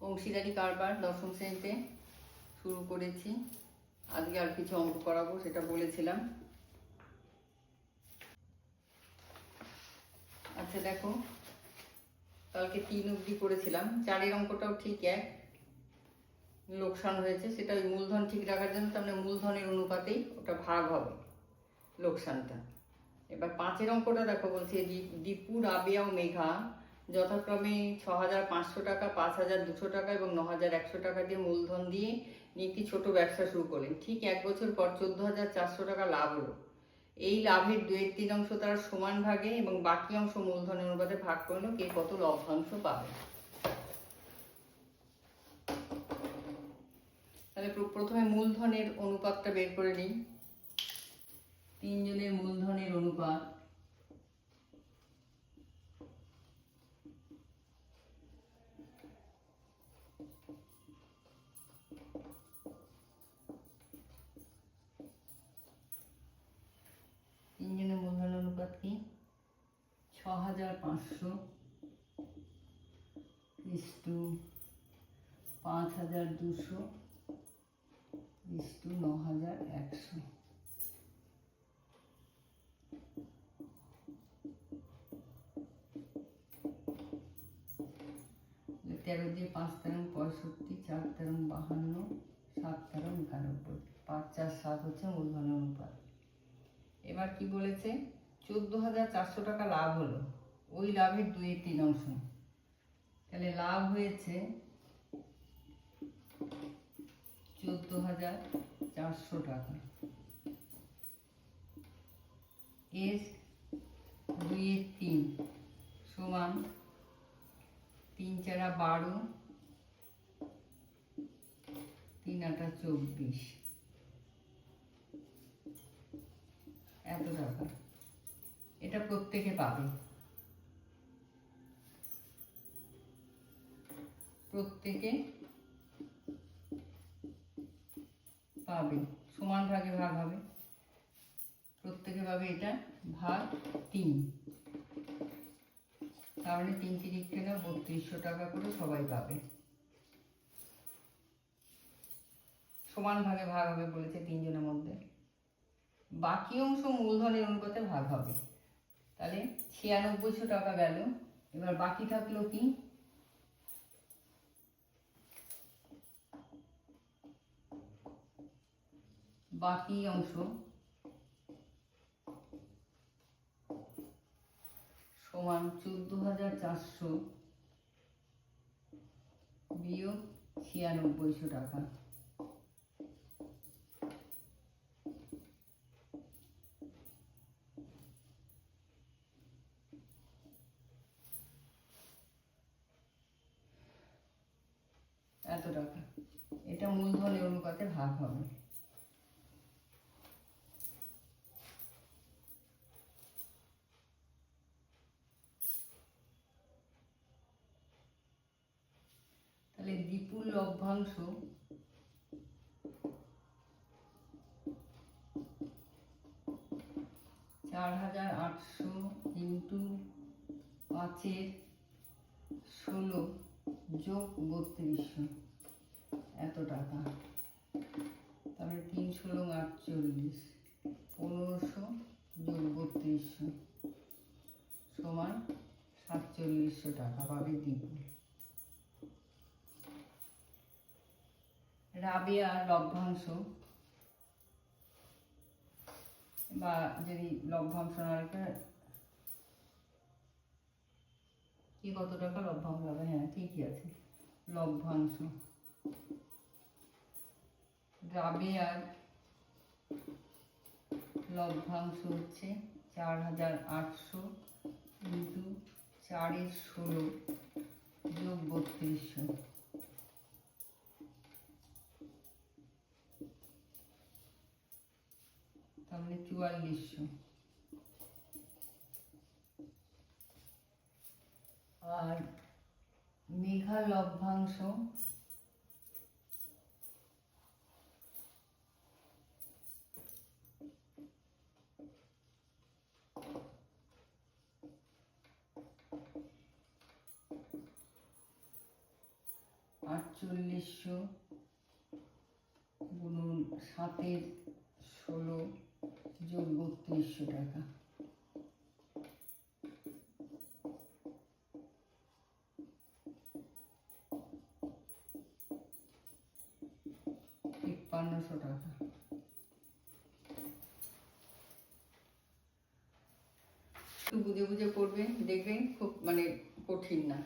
অংশীদারি কারবার দশম শ্রেণীতে শুরু করেছি। আজকে আর কিছু অঙ্ক করাবো, সেটা বলেছিলাম। আচ্ছা দেখো, কালকে 3 অবধি করেছিলাম। 4-এর অঙ্কটাও ঠিক এক, লোকসান হয়েছে। সেটা ওই মূলধন ঠিক রাখার জন্য, তার মানে মূলধনের অনুপাতেই ওটা ভাগ হবে লোকসানটা। এবার 5-এর অঙ্কটা দেখো, বলছে দীপু, রাবেয়া ও মেঘা যথাক্রমে 6,500 টাকা, 5,200 টাকা এবং 9,100 টাকা দিয়ে মূলধন দিয়ে একটি ছোট ব্যবসা শুরু করলেন। ঠিক 1 বছর পর 14,400 টাকা লাভ হলো। এই লাভের 2/3 অংশ তারা সমান ভাগে এবং বাকি অংশ মূলধনের অনুপাতে ভাগ করলো। কে কত লভ্যাংশ পাবে? তাহলে প্রথমে মূলধনের অনুপাতটা বের করে নিই। 3 জনের মূলধনের অনুপাত কি? 6,500 ইস্টু 5,200 ইস্টু 9,100। 13 দিয়ে 5 তেরং 65, 4 তেরং 52, 7 তেরং 91, 5 4 7 হচ্ছে মূলধনের অনুপাত। এবার কি বলেছে? 14,400 টাকা লাভ হলো, ওই লাভের 2/3 অংশ। তাহলে লাভ হয়েছে 14,400 টাকা, এর 2/3 সমান 3 4 12, 3 8 24, এত টাকা। এটা প্রত্যেকে পাবে, প্রত্যেকে পাবে, সমান ভাগে ভাগ হবে, প্রত্যেকে পাবে। এটা ভাগ 3, তাহলে 3 3 থেকে 3200 টাকা করে সবাই পাবে। সমান ভাগে ভাগ হবে বলেছে 3 জনের মধ্যে। বাকি অংশ মূলধনের অনুপাতে ভাগ হবে। তাহলে 9600 টাকা গেল। এবার বাকি থাকলো কি? বাকি অংশ সমান 14,400 বিয়োগ 9600 টাকা। এত টাকা। এটা মূলধনের অনুপাতে ভাগ হবে। তাহলে দীপুর লভ্যাংশ 4,800 ইন্টু 5-এর 16 যোগ 3200, এত টাকা। তাহলে 3 16 48, 1500 যোগ 3200 সমান 4700 টাকা পাবে দীপু। রাবেয়ার লভ্যাংশ, বা যদি লভ্যাংশ না রেখে কি কত টাকা লভ্যাংশ হবে? হ্যাঁ ঠিকই আছে, লভ্যাংশ। রাবেয়ার লভ্যাংশ হচ্ছে 4,800 ইন্টু 4-এর 16 যোগ 3200, তাহলে 4400। আর মেঘা লভ্যাংশ 800 4800 গুণন 7-এর 16 যোগ 3200 টাকা। $5300 টাকা। একটু বুঝে বুঝে করবেন, দেখবেন খুব মানে কঠিন না।